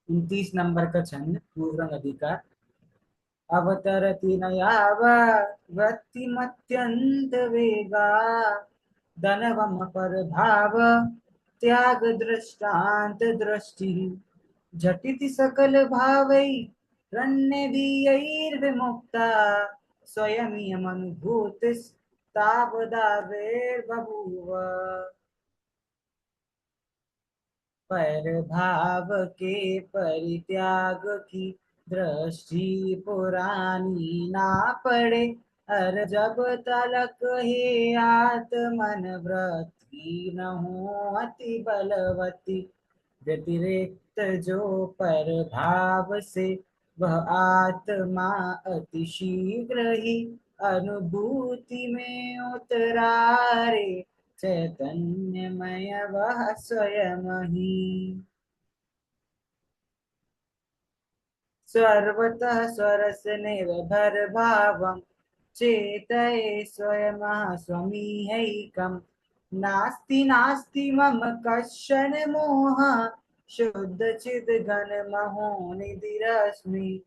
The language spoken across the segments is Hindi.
29 नंबर का छंद पूर्ण अधिकार। अवतरति न यावत्वत्तिमत्यन्त वेगा धनवम पर भाव त्याग दृष्टांत दृष्टि झटिति सकल भावै रण्यदीयैर्विमुक्ता स्वयमियमनुभूतिस्तावदावेर्बभूव। पर भाव के परित्याग की दृष्टि पुरानी ना पड़े। अर जब तलक हे आत्मन वृत्ति न हो अति बलवती व्यतिरिक्त जो पर भाव से वह आत्मा अति शीघ्र ही अनुभूति में उतरारे चैतन्यमय वह स्वयं ही सर्वतः स्वरस निर्भर भावं चेतये स्वयं स्वमीहैकम् नास्ति नास्ति मम कश्चन मोह शुद्ध चिद घन महो निधिरस्मि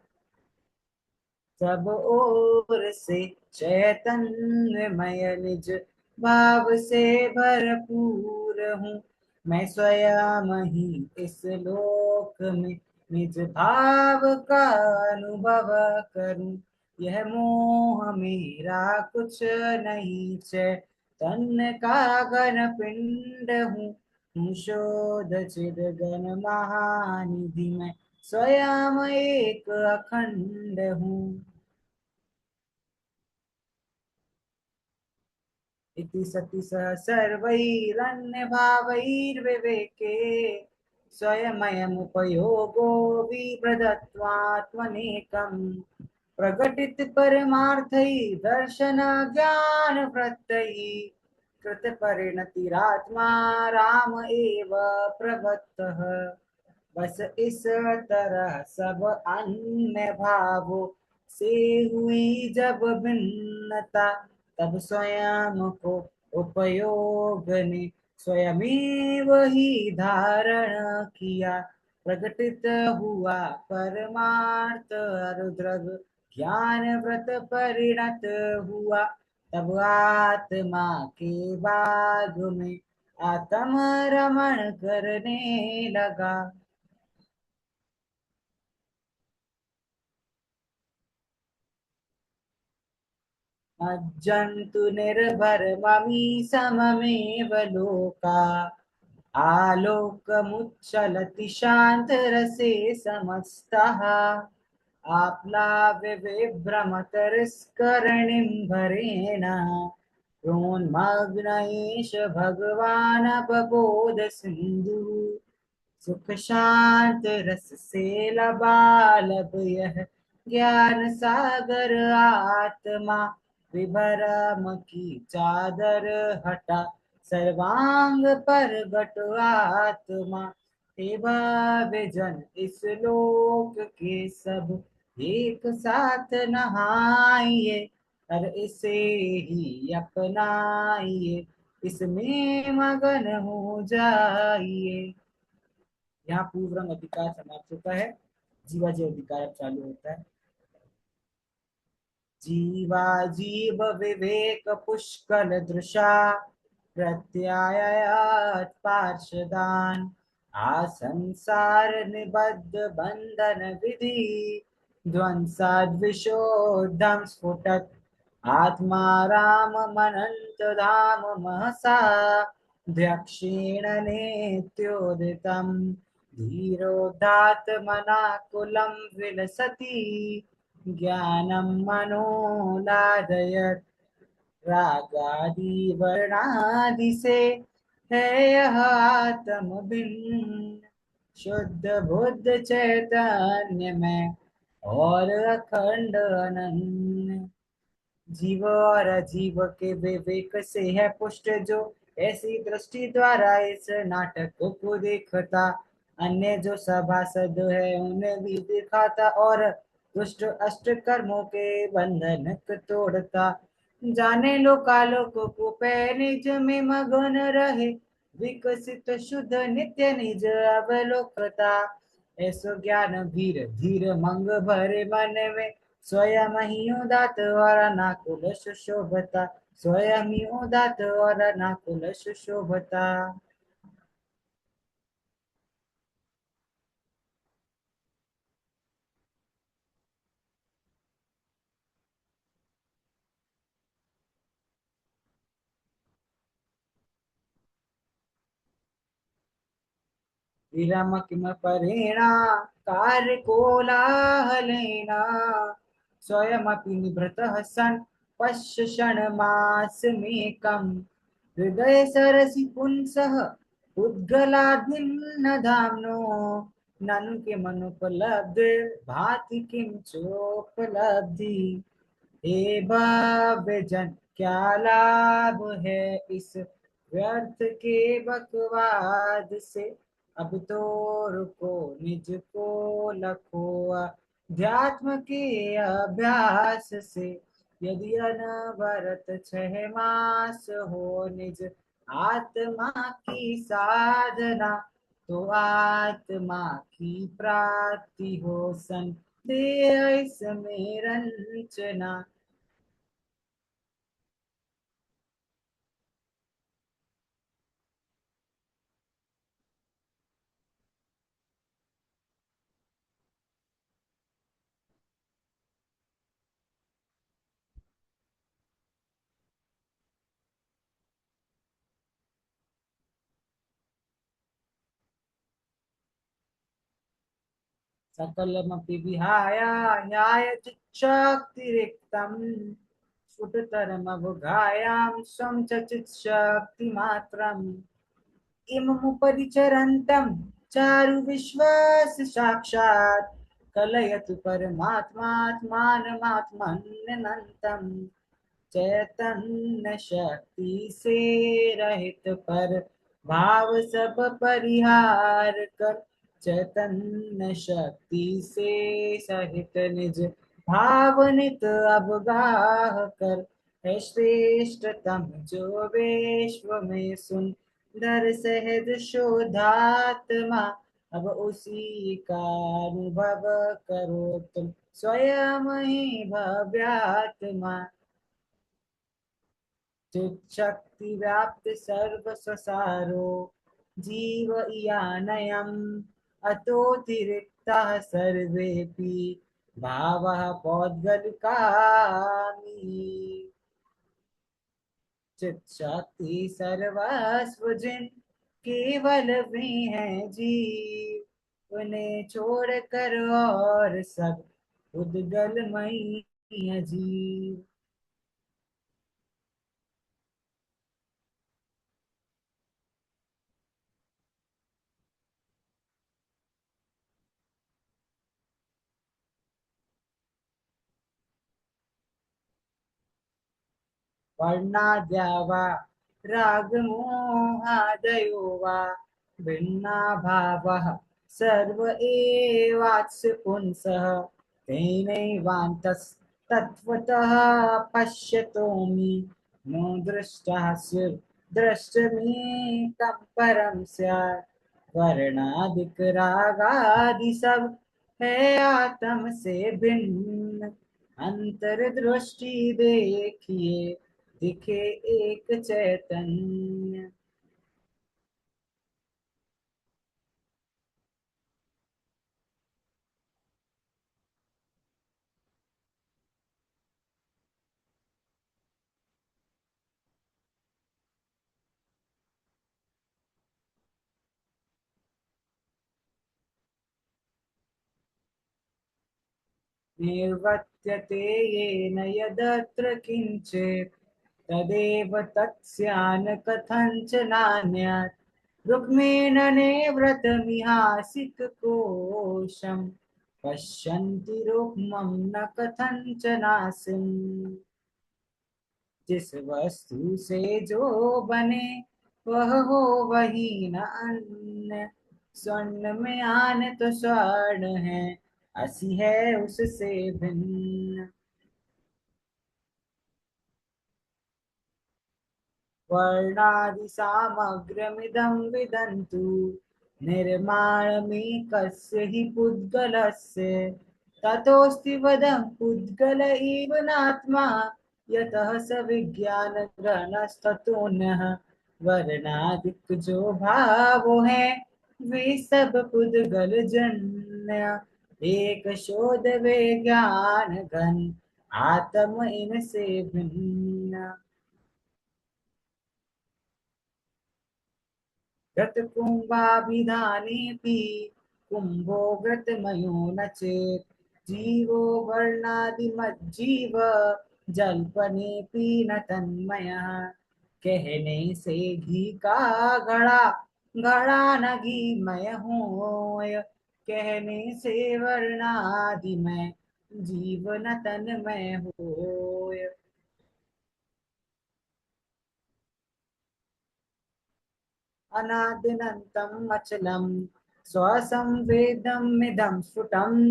सब ओर से चैतन्यमय निज भाव से भरपूर हूँ। मैं स्वयं ही इस लोक में निज भाव का अनुभव करूं। यह मोह मेरा कुछ नहीं चैतन्य का घन पिंड हूँ शोध चिद घन महानिधि में स्वयं एक अखंड हूँ। इति सति सह सर्वैरन्यभावैर्विवेके स्वयमयमुपयोगो विप्रदत्वात्मनेकम् प्रकटित परमार्थै दर्शन ज्ञान वृत्तै कृत परिणतिरात्मा राम एव प्रवत्तः। बस इस तरह सब अन्य भावों से हुई जब भिन्नता तब स्वयं को उपयोग ने स्वयं वही धारण किया। प्रकटित हुआ परमार्थ रुद्रग ज्ञान व्रत परिणत हुआ। तब आत्मा के बाद में आत्म रमण करने लगा। मज्जन्तु निर्भरममी सममेव लोका आलोकमुच्चलति शान्तरसे समस्तः आप्लाव्यविभ्रमतरिस्करणिं भरेण प्रोन्मग्न एष भगवान् बबोध सिन्धुः सुख शांत रस से लबालब यह ज्ञान सागर आत्मा विभरम की चादर हटा सर्वांग पर गट आत्मा हे विजन इस लोक के सब एक साथ नहाइए और इसे ही अपनाइए इसमें मगन हो जाइए। यहाँ पूर्व रंग अधिकार समाप्त होता है। जीवाजी अधिकार अब चालू होता है। जीवा जीव विवेक पुष्कल दृशा प्रत्यायात पार्षदान आसंसार निबद्ध बंधन विधि ध्वंसाद्विषोद्धम स्फुटत आत्मा राम मनंत धाम महसा दक्षिण नेत्योदितम धीरोदात्मनाकुलं विलसति ज्ञानं मनोलादयत् रागादि वर्णादि से है यह आत्म भिन्न शुद्ध बुद्ध चैतन्य में और अखंड अनन्य। जीव और अजीव के विवेक से है पुष्ट जो ऐसी दृष्टि द्वारा इस नाटक को देखता अन्य जो सभासद है उन्हें भी दिखाता और दुष्ट अष्ट कर्मों के बंधन को तोड़ता जाने लोकालोक को पै निज में मगन रहे विकसित शुद्ध नित्य निज अवलोकता ऐसो ज्ञान धीर धीर मंग भरे मन में, स्वयं ही उदात और अनाकुल सुशोभता, स्वयं ही उदात और अनाकुल सुशोभता। विरम किम परेणा कार्य कोलाहलेन, स्वयमपि निभृतः सन् पश्य क्षणमासमेकम्। हृदय सरसि पुंसः उद्गलाद्भिन्न धाम्नो, ननु किमनुपलब्धि भाति किं चोपलब्धि। हे भव्य जन क्या लाभ है इस व्यर्थ के बकवाद से। अब तो रुको निज को लखो अध्यात्म के अभ्यास से। यदि अनवरत 6 मास हो निज आत्मा की साधना, तो आत्मा की प्राप्ति हो संदेह इसमें रंजना। सकलमपि विहाय न्यायचिच्छक्तिरिक्तम्, स्फुटतरमवगायां स्वं च चिच्छक्तिमात्रम्। इममुपरिचरन्तं चारु विश्वस्य साक्षात्, कलयतु परमात्मात्मानमात्मन्यनन्तम्। चैतन्य शक्ति से रहित पर भाव सब परिहार कर, चैतन्य शक्ति से सहित निज भावनित अवगाह कर। है श्रेष्ठतम जो विश्व में सुंदर सहज शोधात्मा, अब उसी का अनुभव करो तुम स्वयं ही भव्यात्मा। चिच्छक्ति व्याप्त सर्व संसारो जीव इयानयम्, अतोऽतिरिक्तः सर्वेऽपि भावः पौद्गलिकानि। चिच्छक्ति सर्वस्व जिन केवल वे हैं जीव, उन्हें छोड़ कर और सब उद्गलमयी है जीव। वर्णाद्या वा रागमोहादयो वा भिन्ना भावः सर्व एवात्स पुंसः, तेनैवान्तस्तत्त्वतः पश्यतोमि नो दृष्टः स्युर्द्रष्टमेकं परं स्यात्। वर्णादिक रागादि सब है आत्म से भिन्न, अंतर्दृष्टि देखिए दिखे एक चैतन्य। निर्वर्त्यते येन यदत्र किञ्चित्, तदेव तत्स्यान् कथञ्चनान्यत्। रुक्मेण निवृतमिहासिककोशम्, पश्यन्ति रुक्मं न कथञ्चनासिम्। जिस वस्तु से जो बने वह हो वही न अन्य। स्वर्ण में आन तो स्वर्ण है, हसी है उससे भिन्न। वर्णादि सामग्र्यमिदं विदन्तु, निर्माणमेकस्य हि पुद्गलस्य ततोऽस्ति वदं पुद्गल इव नात्मा यतः स विज्ञानग्रहणस्ततोऽन्यः वर्णादिक जो भाव है वे सब पुद्गल जन्य एक शोध विज्ञान घन आत्म इनसे भिन्न घृतकुम्भाभिधानेऽपि कुम्भो घृतमयो न चेत् जीवो वर्णादिमज्जीव जल्पनेऽपि न तन्मयः कहने से घी का घड़ा घड़ा न घीमय होय कहने से वर्णादिमय जीव न तन्मय होय अनादिनन्तम् अचलम् स्वसंवेदमिदं स्फुटम्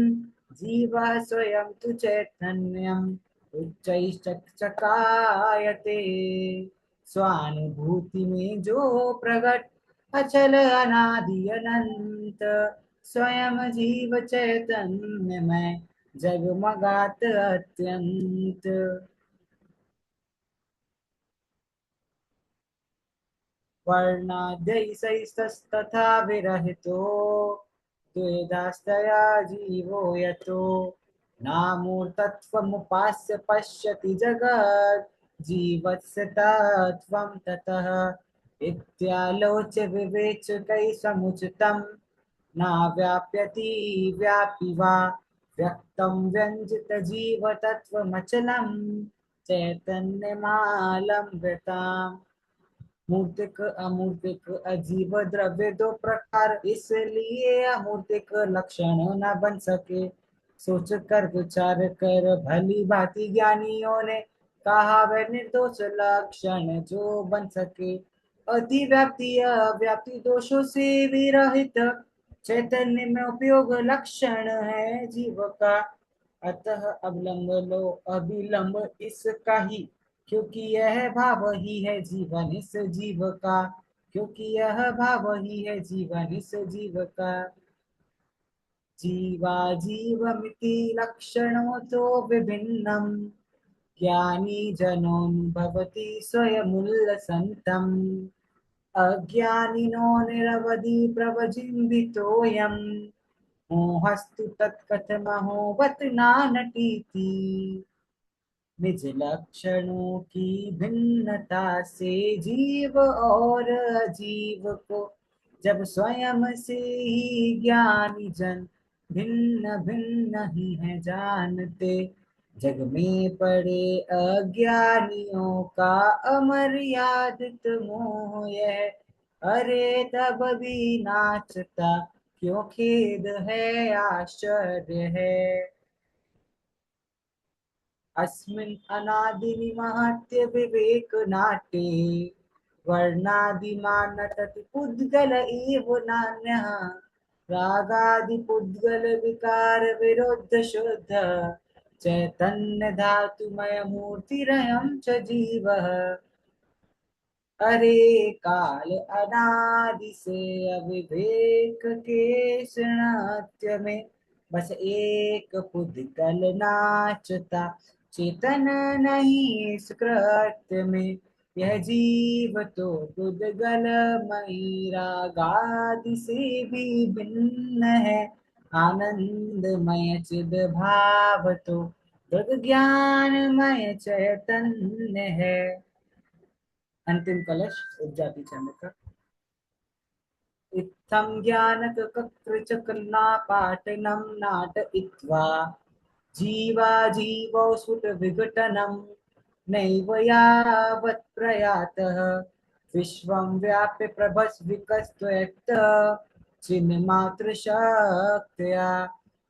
जीवः स्वयं तु चैतन्यम् उच्चैश्चकायते स्वानुभूति में जो प्रगट अचल अनादि अनंत स्वयं जीव चैतन्य में जगमगात अत्यंत वर्णाद्यैषैस्तथा विरहितो द्वेधास्तया जीवो यतो नामूर्तत्वमुपास्य पश्यति जगत् जीवस्य तत्त्वं ततः इत्यालोच्य विवेचकैः समुचितं नाव्याप्यति व्यापि वा व्यक्तं व्यञ्जितजीवतत्त्वमचलं चैतन्यमालम्ब्यताम् मूर्तिक अमूर्तिक अजीव द्रव्य दो प्रकार इसलिए अमूर्तिक लक्षण न बन सके सोच कर विचार कर भली भांति ज्ञानियों ने कहा वह निर्दोष लक्षण जो बन सके अतिव्याप्ति अव्याप्ति दोषों से विरहित चैतन्य में उपयोग लक्षण है जीव का अतः अवलंब लो अभिलंब इसका ही क्योंकि यह भाव ही है जीवन इस जीव का क्योंकि यह भाव ही है जीवन इस जीव का जीवा जीवमिति लक्षणो तो विभिन्नम ज्ञानी जनोनुभवति स्वयमुल्लसन्तम् अज्ञानिनो निरवधि प्रवजिम्बितोऽयम् मोहस्तु तत्कथमहो वत नानटीति निज लक्षणों की भिन्नता से जीव और अजीव को जब स्वयं से ही ज्ञानी जन भिन्न भिन्न ही है जानते जग में पड़े अज्ञानियों का अमर्यादित मोह यह अरे तब भी नाचता क्यों खेद है आश्चर्य है अस्मिन् अनादिनिमहत्य विवेक नाट्ये वर्णादिमान् नटति पुद्गल एव नान्यः रागादि पुद्गल विकार विरुद्ध शुद्ध चैतन्य धातुमय मूर्तिरयं च जीवः अरे काल अनादि से अविवेक के शरणत्य में बस एक पुद्गल नाचता चेतन नहीं इस कृत्य में यह जीव तो पुद्गल मई रागादि से भी भिन्न है आनंदमय चिद भाव तो दृग ज्ञानमय चैतन्य है अंतिम कलश उपजाति छंद का इत्थं ज्ञानककृचकर्णापाटनं नाटयित्वा जीवा जीवौ स्फुटविघटनं नैव यावत् प्रयातः विश्वं व्याप्य प्रभस्विकस्त्वयत् चिन्मात्रशक्त्या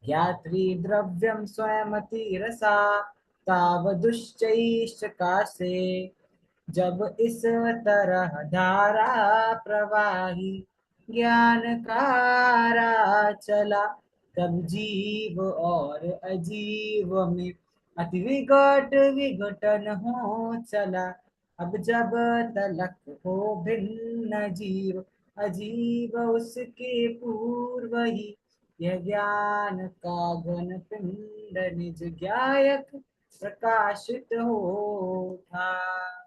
ज्ञात्री द्रव्यं स्वयमतिरसा तावदुश्चैश्चकासे जब इस तरह धारा प्रवाही ज्ञान कारा चला तब जीव और अजीव में अति विकट विघटन हो चला अब जब तलक हो भिन्न जीव अजीब उसके पूर्व ही यह ज्ञान का घन पिंड निज गायक प्रकाशित हो था।